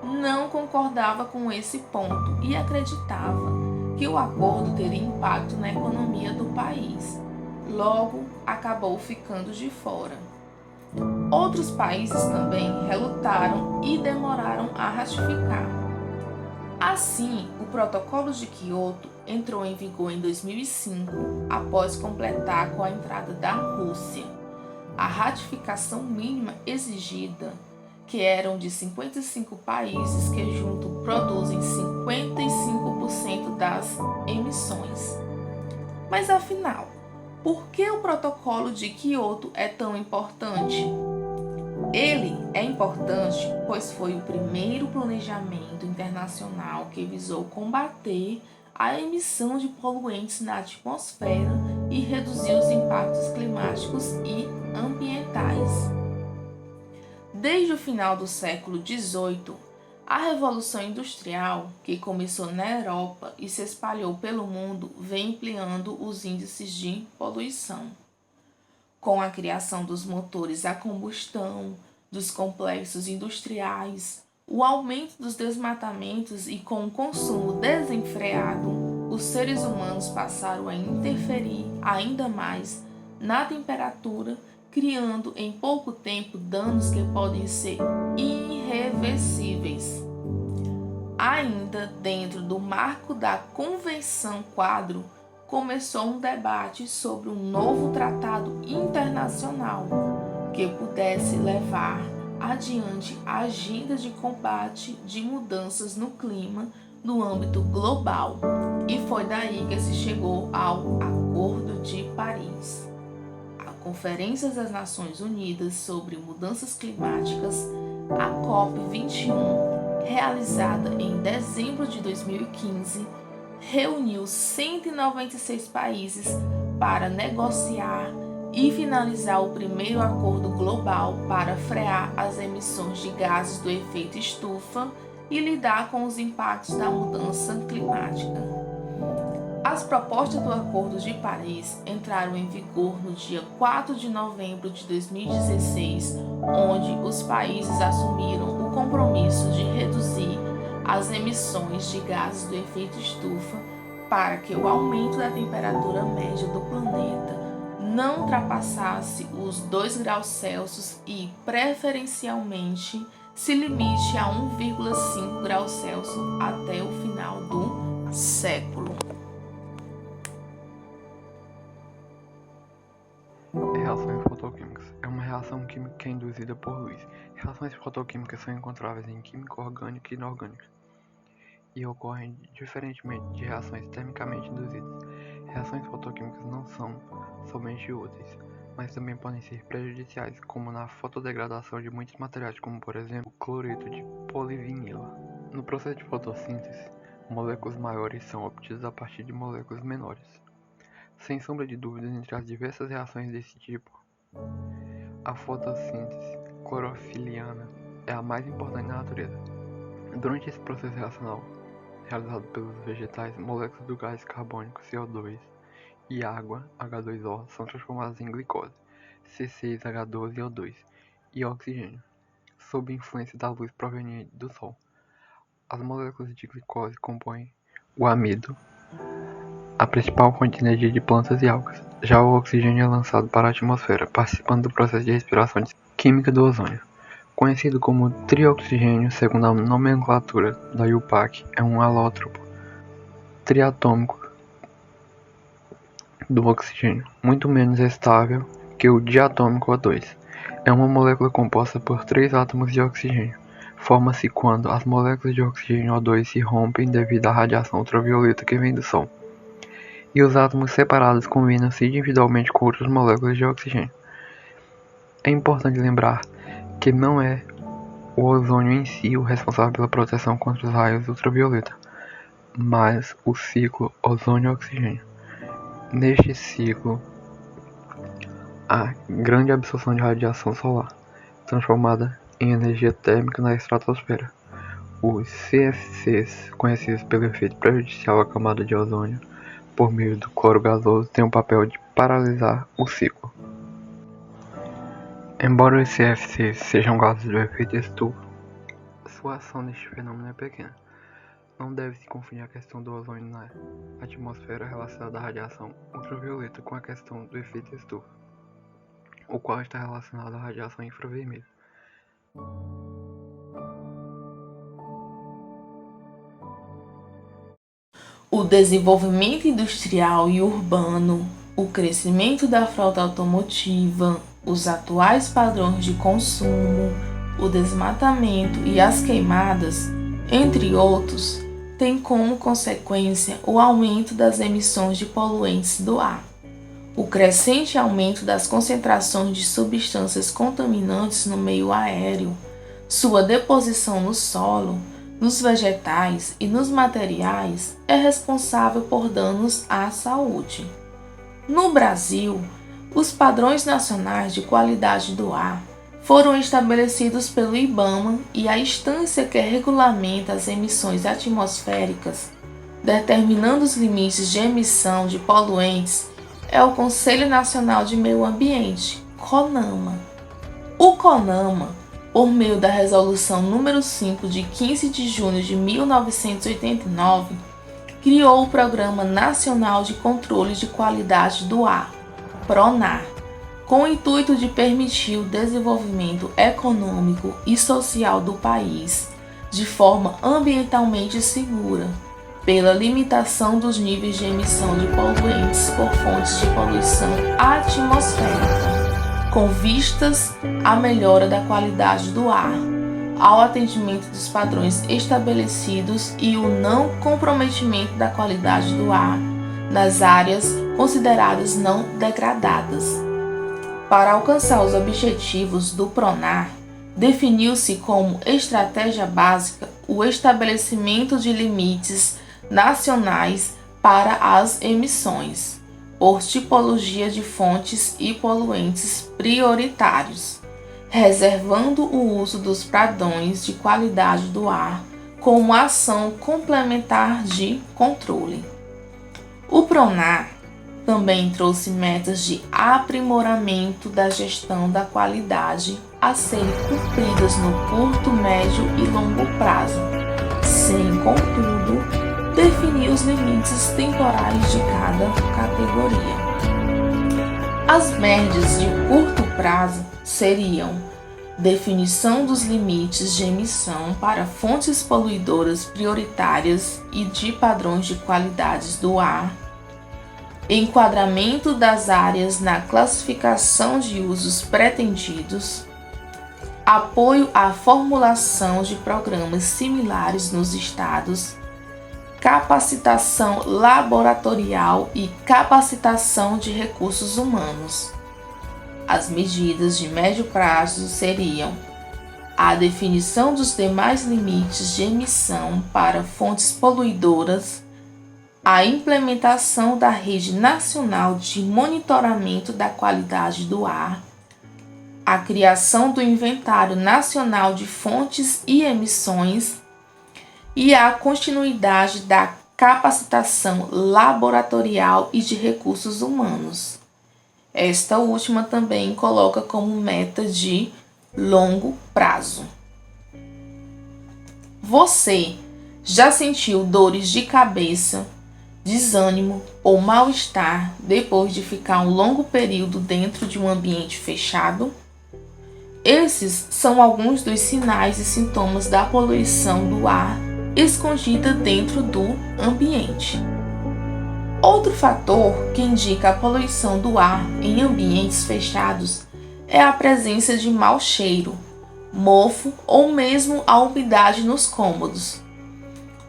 não concordava com esse ponto e acreditava que o acordo teria impacto na economia do país. Logo, acabou ficando de fora. Outros países também relutaram e demoraram a ratificar. Assim, o Protocolo de Kyoto entrou em vigor em 2005, após completar com a entrada da Rússia. A ratificação mínima exigida, que eram de 55 países que junto produzem 55% das emissões. Mas afinal, por que o Protocolo de Kyoto é tão importante? Ele é importante pois foi o primeiro planejamento internacional que visou combater a emissão de poluentes na atmosfera e reduzir os impactos climáticos e ambientais. Desde o final do século XVIII, a Revolução Industrial, que começou na Europa e se espalhou pelo mundo, vem ampliando os índices de poluição. Com a criação dos motores a combustão, dos complexos industriais, o aumento dos desmatamentos e com o consumo desenfreado, os seres humanos passaram a interferir ainda mais na temperatura, criando em pouco tempo danos que podem ser irreversíveis. Ainda dentro do marco da Convenção Quadro, começou um debate sobre um novo tratado internacional que pudesse levar adiante a agenda de combate de mudanças no clima no âmbito global, e foi daí que se chegou ao Acordo de Paris. A Conferência das Nações Unidas sobre Mudanças Climáticas, a COP21, realizada em dezembro de 2015, reuniu 196 países para negociar e finalizar o primeiro acordo global para frear as emissões de gases do efeito estufa e lidar com os impactos da mudança climática. As propostas do Acordo de Paris entraram em vigor no dia 4 de novembro de 2016, onde os países assumiram o compromisso de reduzir as emissões de gases do efeito estufa para que o aumento da temperatura média do planeta não ultrapassasse os 2 graus Celsius e, preferencialmente, se limite a 1,5 graus Celsius até o final do século. Reações fotoquímicas. É uma reação química induzida por luz. Reações fotoquímicas são encontráveis em química orgânica e inorgânica e ocorrem diferentemente de reações termicamente induzidas. Reações fotoquímicas não são somente úteis, mas também podem ser prejudiciais, como na fotodegradação de muitos materiais, como por exemplo o cloreto de polivinila. No processo de fotossíntese, moléculas maiores são obtidas a partir de moléculas menores. Sem sombra de dúvidas, entre as diversas reações desse tipo, a fotossíntese clorofiliana é a mais importante na natureza. Durante esse processo reacional, realizado pelos vegetais, moléculas do gás carbônico CO2 e água H2O são transformadas em glicose C6H12O2 e oxigênio, sob influência da luz proveniente do Sol. As moléculas de glicose compõem o amido, a principal fonte de energia de plantas e algas. Já o oxigênio é lançado para a atmosfera, participando do processo de respiração química do ozônio. Conhecido como trioxigênio, segundo a nomenclatura da IUPAC, é um alótropo triatômico do oxigênio, muito menos estável que o diatômico O2. É uma molécula composta por 3 átomos de oxigênio, Forma-se quando as moléculas de oxigênio O2 se rompem devido à radiação ultravioleta que vem do Sol, e os átomos separados combinam-se individualmente com outras moléculas de oxigênio. É importante lembrar que não é o ozônio em si o responsável pela proteção contra os raios ultravioleta, mas o ciclo ozônio-oxigênio. Neste ciclo, há grande absorção de radiação solar, transformada em energia térmica na estratosfera. Os CFCs, conhecidos pelo efeito prejudicial à camada de ozônio por meio do cloro gasoso, têm o papel de paralisar o ciclo. Embora os CFCs sejam gases do efeito estufa, sua ação neste fenômeno é pequena. Não deve-se confundir a questão do ozônio na atmosfera relacionada à radiação ultravioleta com a questão do efeito estufa, o qual está relacionado à radiação infravermelha. O desenvolvimento industrial e urbano, o crescimento da frota automotiva, os atuais padrões de consumo, o desmatamento e as queimadas, entre outros, têm como consequência o aumento das emissões de poluentes do ar, o crescente aumento das concentrações de substâncias contaminantes no meio aéreo, sua deposição no solo, nos vegetais e nos materiais é responsável por danos à saúde. No Brasil, os padrões nacionais de qualidade do ar foram estabelecidos pelo IBAMA e a instância que regulamenta as emissões atmosféricas, determinando os limites de emissão de poluentes, é o Conselho Nacional de Meio Ambiente, CONAMA. O CONAMA, por meio da Resolução número 5 de 15 de junho de 1989, criou o Programa Nacional de Controle de Qualidade do Ar, PRONAR, com o intuito de permitir o desenvolvimento econômico e social do país de forma ambientalmente segura, pela limitação dos níveis de emissão de poluentes por fontes de poluição atmosférica, com vistas à melhora da qualidade do ar, ao atendimento dos padrões estabelecidos e o não comprometimento da qualidade do ar nas áreas consideradas não degradadas. Para alcançar os objetivos do PRONAR, definiu-se como estratégia básica o estabelecimento de limites nacionais para as emissões, por tipologia de fontes e poluentes prioritários, reservando o uso dos padrões de qualidade do ar como ação complementar de controle. O PRONAR também trouxe metas de aprimoramento da gestão da qualidade a serem cumpridas no curto, médio e longo prazo, sem, contudo, definir os limites temporais de cada categoria. As médias de curto prazo seriam definição dos limites de emissão para fontes poluidoras prioritárias e de padrões de qualidades do ar, enquadramento das áreas na classificação de usos pretendidos, apoio à formulação de programas similares nos estados, capacitação laboratorial e capacitação de recursos humanos. As medidas de médio prazo seriam a definição dos demais limites de emissão para fontes poluidoras, a implementação da Rede Nacional de Monitoramento da Qualidade do Ar, a criação do Inventário Nacional de Fontes e Emissões e a continuidade da capacitação laboratorial e de recursos humanos. Esta última também coloca como meta de longo prazo. Você já sentiu dores de cabeça, desânimo ou mal-estar depois de ficar um longo período dentro de um ambiente fechado? Esses são alguns dos sinais e sintomas da poluição do ar escondida dentro do ambiente. Outro fator que indica a poluição do ar em ambientes fechados é a presença de mau cheiro, mofo ou mesmo a umidade nos cômodos.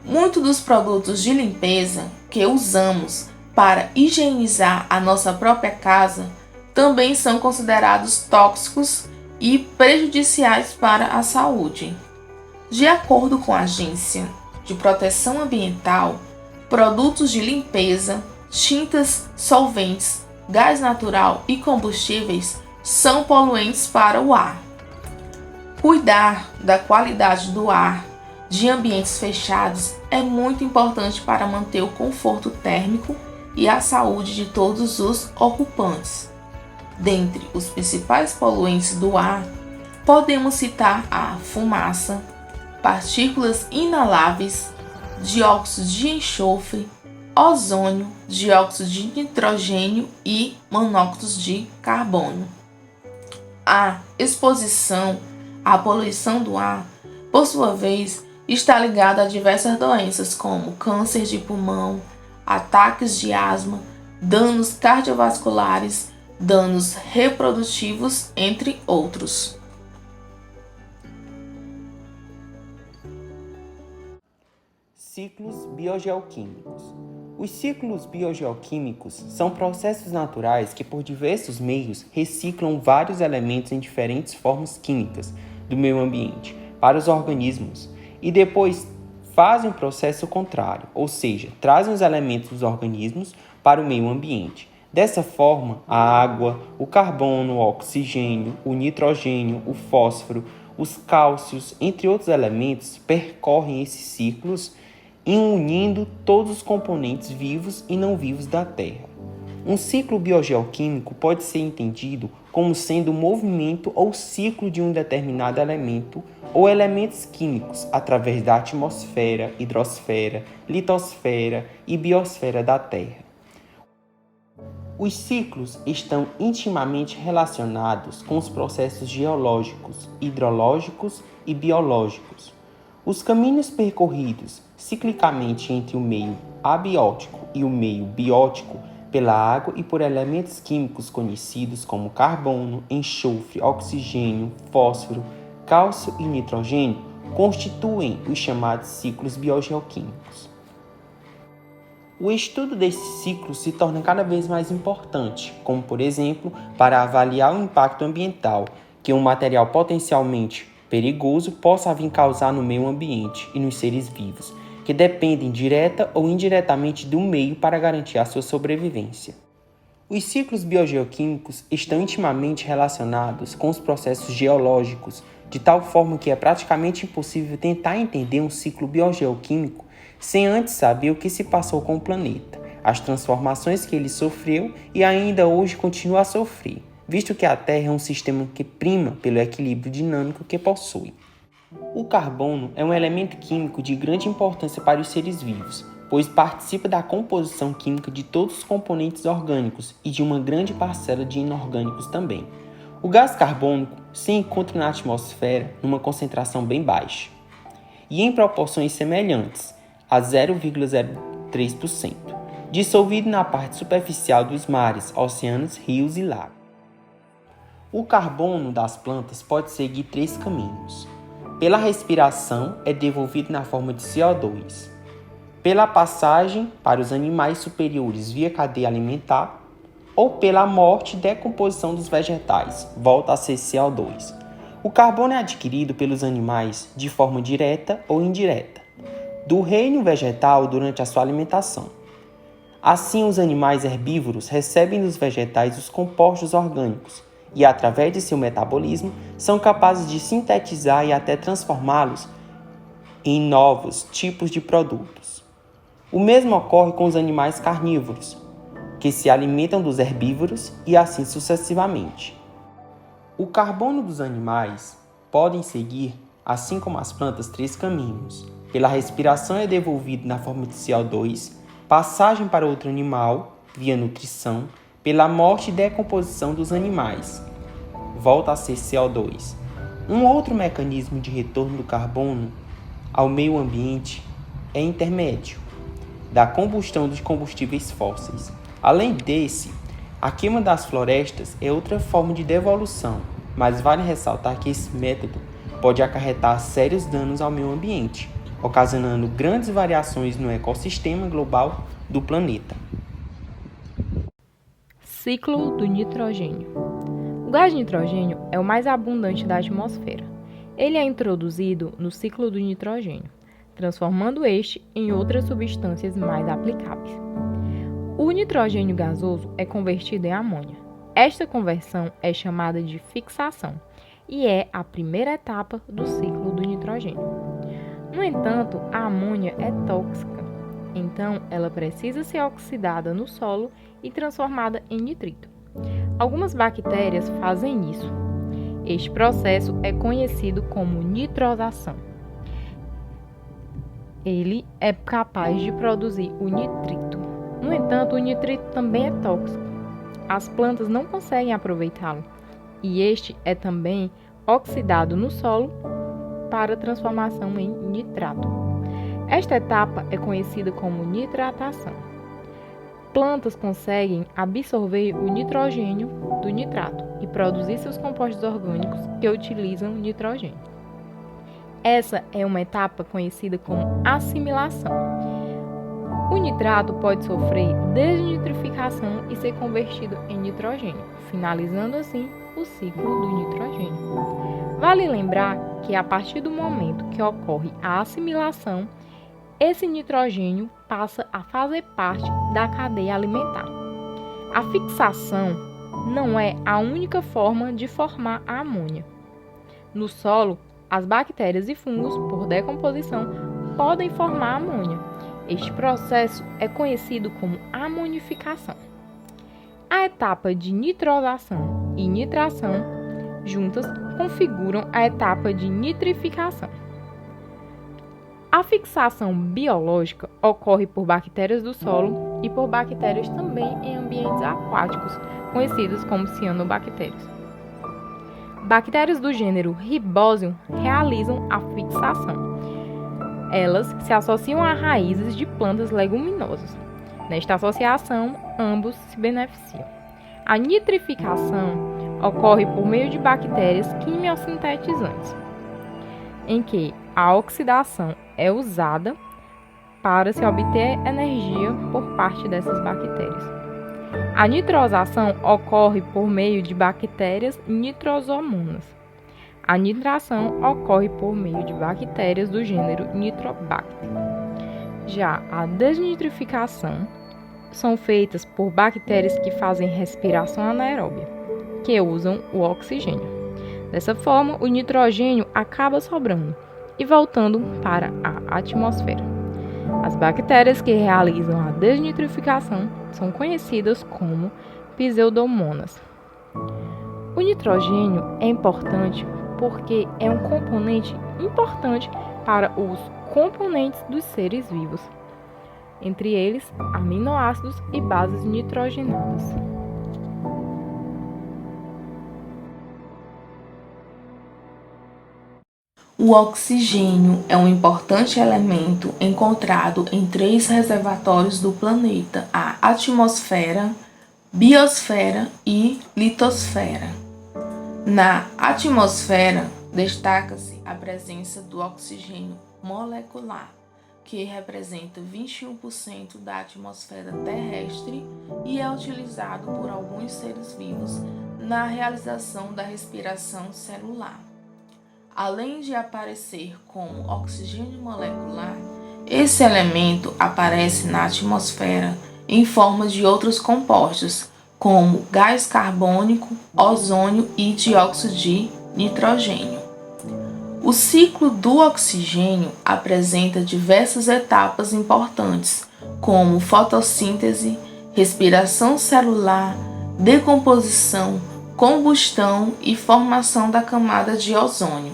Muitos dos produtos de limpeza que usamos para higienizar a nossa própria casa também são considerados tóxicos e prejudiciais para a saúde. De acordo com a Agência de Proteção Ambiental, produtos de limpeza, tintas, solventes, gás natural e combustíveis são poluentes para o ar. Cuidar da qualidade do ar de ambientes fechados é muito importante para manter o conforto térmico e a saúde de todos os ocupantes. Dentre os principais poluentes do ar, podemos citar a fumaça, partículas inaláveis, dióxido de enxofre, ozônio, dióxido de nitrogênio e monóxido de carbono. A exposição à poluição do ar, por sua vez, está ligada a diversas doenças como câncer de pulmão, ataques de asma, danos cardiovasculares, danos reprodutivos, entre outros. Ciclos biogeoquímicos. Os ciclos biogeoquímicos são processos naturais que, por diversos meios, reciclam vários elementos em diferentes formas químicas do meio ambiente para os organismos e depois fazem o processo contrário, ou seja, trazem os elementos dos organismos para o meio ambiente. Dessa forma, a água, o carbono, o oxigênio, o nitrogênio, o fósforo, os cálcios, entre outros elementos, percorrem esses ciclos unindo todos os componentes vivos e não vivos da Terra. Um ciclo biogeoquímico pode ser entendido como sendo o movimento ou ciclo de um determinado elemento ou elementos químicos através da atmosfera, hidrosfera, litosfera e biosfera da Terra. Os ciclos estão intimamente relacionados com os processos geológicos, hidrológicos e biológicos. Os caminhos percorridos ciclicamente entre o meio abiótico e o meio biótico pela água e por elementos químicos conhecidos como carbono, enxofre, oxigênio, fósforo, cálcio e nitrogênio constituem os chamados ciclos biogeoquímicos. O estudo desses ciclos se torna cada vez mais importante, como por exemplo, para avaliar o impacto ambiental que um material potencialmente perigoso possa vir causar no meio ambiente e nos seres vivos, que dependem direta ou indiretamente do meio para garantir a sua sobrevivência. Os ciclos biogeoquímicos estão intimamente relacionados com os processos geológicos, de tal forma que é praticamente impossível tentar entender um ciclo biogeoquímico sem antes saber o que se passou com o planeta, as transformações que ele sofreu e ainda hoje continua a sofrer, visto que a Terra é um sistema que prima pelo equilíbrio dinâmico que possui. O carbono é um elemento químico de grande importância para os seres vivos, pois participa da composição química de todos os componentes orgânicos e de uma grande parcela de inorgânicos também. O gás carbônico se encontra na atmosfera numa concentração bem baixa e em proporções semelhantes, a 0,03%, dissolvido na parte superficial dos mares, oceanos, rios e lagos. O carbono das plantas pode seguir 3 caminhos. Pela respiração, é devolvido na forma de CO2. Pela passagem para os animais superiores via cadeia alimentar, ou pela morte e decomposição dos vegetais, volta a ser CO2. O carbono é adquirido pelos animais de forma direta ou indireta, do reino vegetal durante a sua alimentação. Assim, os animais herbívoros recebem dos vegetais os compostos orgânicos e, através de seu metabolismo, são capazes de sintetizar e até transformá-los em novos tipos de produtos. O mesmo ocorre com os animais carnívoros, que se alimentam dos herbívoros e assim sucessivamente. O carbono dos animais podem seguir, assim como as plantas, 3 caminhos. Pela respiração é devolvido na forma de CO2, passagem para outro animal, via nutrição, pela morte e decomposição dos animais, volta a ser CO2. Um outro mecanismo de retorno do carbono ao meio ambiente é intermédio, da combustão dos combustíveis fósseis. Além desse, a queima das florestas é outra forma de devolução, mas vale ressaltar que esse método pode acarretar sérios danos ao meio ambiente, ocasionando grandes variações no ecossistema global do planeta. Ciclo do nitrogênio. O gás nitrogênio é o mais abundante da atmosfera. Ele é introduzido no ciclo do nitrogênio, transformando este em outras substâncias mais aplicáveis. O nitrogênio gasoso é convertido em amônia. Esta conversão é chamada de fixação e é a primeira etapa do ciclo do nitrogênio. No entanto, a amônia é tóxica, então ela precisa ser oxidada no solo e transformada em nitrito. Algumas bactérias fazem isso. Este processo é conhecido como nitrosação. Ele é capaz de produzir o nitrito. No entanto, o nitrito também é tóxico. As plantas não conseguem aproveitá-lo e este é também oxidado no solo para transformação em nitrato. Esta etapa é conhecida como nitratação. Plantas conseguem absorver o nitrogênio do nitrato e produzir seus compostos orgânicos que utilizam nitrogênio. Essa é uma etapa conhecida como assimilação. O nitrato pode sofrer desnitrificação e ser convertido em nitrogênio, finalizando assim o ciclo do nitrogênio. Vale lembrar que a partir do momento que ocorre a assimilação, esse nitrogênio passa a fazer parte da cadeia alimentar. A fixação não é a única forma de formar a amônia. No solo, as bactérias e fungos, por decomposição, podem formar amônia. Este processo é conhecido como amonificação. A etapa de nitrosação e nitração juntas configuram a etapa de nitrificação. A fixação biológica ocorre por bactérias do solo e por bactérias também em ambientes aquáticos, conhecidos como cianobactérias. Bactérias do gênero Ribosium realizam a fixação. Elas se associam a raízes de plantas leguminosas. Nesta associação, ambos se beneficiam. A nitrificação ocorre por meio de bactérias quimiosintetizantes, em que a oxidação é usada para se obter energia por parte dessas bactérias. A nitrosação ocorre por meio de bactérias nitrosomonas. A nitração ocorre por meio de bactérias do gênero Nitrobacter. Já a desnitrificação são feitas por bactérias que fazem respiração anaeróbia, que usam o oxigênio. Dessa forma, o nitrogênio acaba sobrando e voltando para a atmosfera. As bactérias que realizam a desnitrificação são conhecidas como pseudomonas. O nitrogênio é importante porque é um componente importante para os componentes dos seres vivos, entre eles aminoácidos e bases nitrogenadas. O oxigênio é um importante elemento encontrado em 3 reservatórios do planeta: a atmosfera, biosfera e litosfera. Na atmosfera, destaca-se a presença do oxigênio molecular, que representa 21% da atmosfera terrestre e é utilizado por alguns seres vivos na realização da respiração celular. Além de aparecer como oxigênio molecular, esse elemento aparece na atmosfera em forma de outros compostos, como gás carbônico, ozônio e dióxido de nitrogênio. O ciclo do oxigênio apresenta diversas etapas importantes, como fotossíntese, respiração celular, decomposição, combustão e formação da camada de ozônio.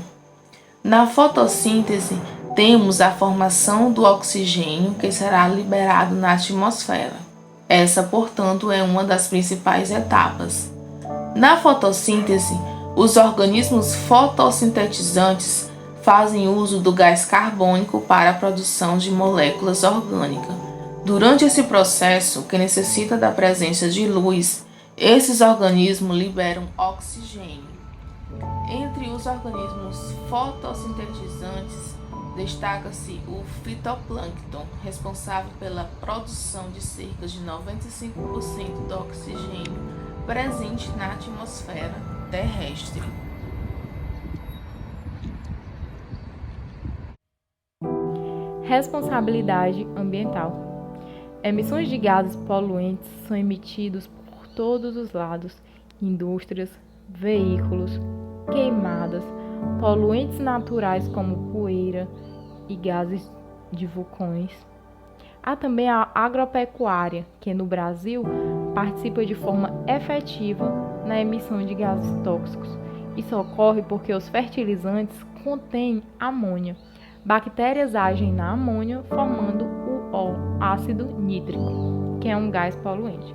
Na fotossíntese, temos a formação do oxigênio que será liberado na atmosfera. Essa, portanto, é uma das principais etapas. Na fotossíntese, os organismos fotossintetizantes fazem uso do gás carbônico para a produção de moléculas orgânicas. Durante esse processo, que necessita da presença de luz, esses organismos liberam oxigênio. Entre os organismos fotossintetizantes, destaca-se o fitoplâncton, responsável pela produção de cerca de 95% do oxigênio presente na atmosfera terrestre. Responsabilidade ambiental. Emissões de gases poluentes são emitidos por todos os lados: indústrias, veículos, queimadas, poluentes naturais como poeira e gases de vulcões. Há também a agropecuária, que no Brasil participa de forma efetiva na emissão de gases tóxicos. Isso ocorre porque os fertilizantes contêm amônia. Bactérias agem na amônia, formando o ácido nítrico, que é um gás poluente.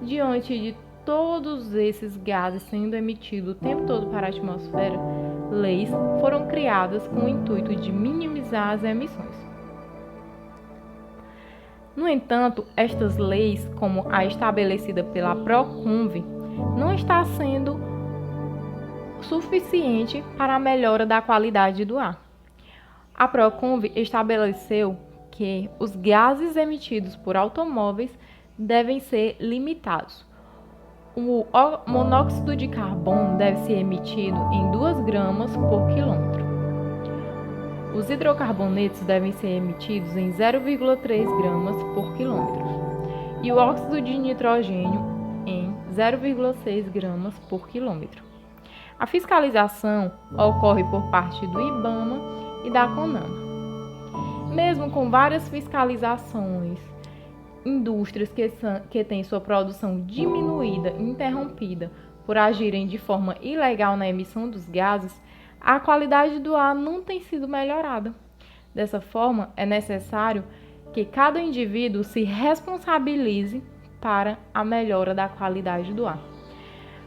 Diante de todos esses gases sendo emitidos o tempo todo para a atmosfera, leis foram criadas com o intuito de minimizar as emissões. No entanto, estas leis, como a estabelecida pela Proconv, não está sendo suficiente para a melhora da qualidade do ar. A Proconv estabeleceu que os gases emitidos por automóveis devem ser limitados. O monóxido de carbono deve ser emitido em 2 gramas por quilômetro. Os hidrocarbonetos devem ser emitidos em 0,3 gramas por quilômetro. E o óxido de nitrogênio em 0,6 gramas por quilômetro. A fiscalização ocorre por parte do IBAMA e da CONAMA. Mesmo com várias fiscalizações, indústrias que têm sua produção diminuída e interrompida por agirem de forma ilegal na emissão dos gases, a qualidade do ar não tem sido melhorada. Dessa forma, é necessário que cada indivíduo se responsabilize para a melhora da qualidade do ar.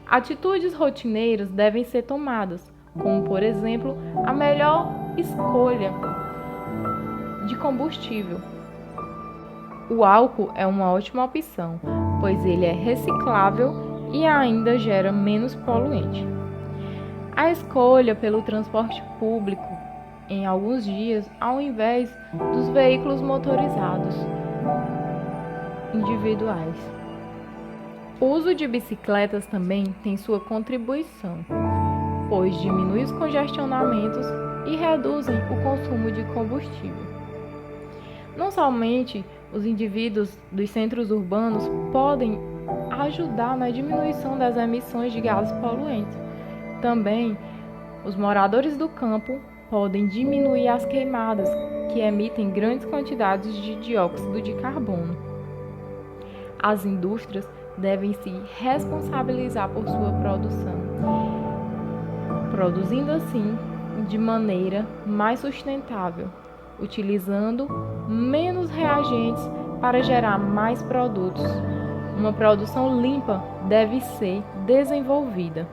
Atitudes rotineiras devem ser tomadas, como, por exemplo, a melhor escolha de combustível. O álcool é uma ótima opção, pois ele é reciclável e ainda gera menos poluente. A escolha pelo transporte público em alguns dias, ao invés dos veículos motorizados individuais. O uso de bicicletas também tem sua contribuição, pois diminui os congestionamentos e reduzem o consumo de combustível. Não somente os indivíduos dos centros urbanos podem ajudar na diminuição das emissões de gases poluentes, também os moradores do campo podem diminuir as queimadas, que emitem grandes quantidades de dióxido de carbono. As indústrias devem se responsabilizar por sua produção, produzindo assim de maneira mais sustentável, utilizando menos reagentes para gerar mais produtos. Uma produção limpa deve ser desenvolvida.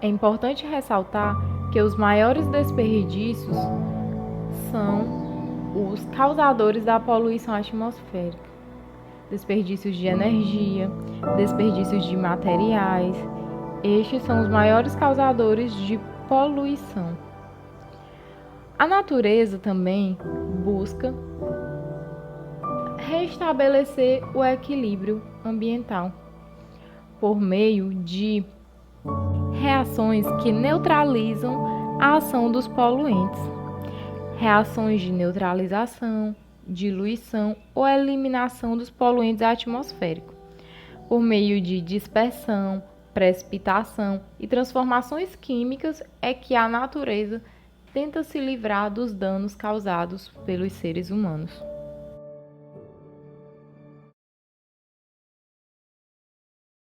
É importante ressaltar que os maiores desperdícios são os causadores da poluição atmosférica. Desperdícios de energia, desperdícios de materiais. Estes são os maiores causadores de poluição. A natureza também busca restabelecer o equilíbrio ambiental por meio de reações que neutralizam a ação dos poluentes, reações de neutralização, diluição ou eliminação dos poluentes atmosféricos, por meio de dispersão, precipitação e transformações químicas é que a natureza tenta se livrar dos danos causados pelos seres humanos.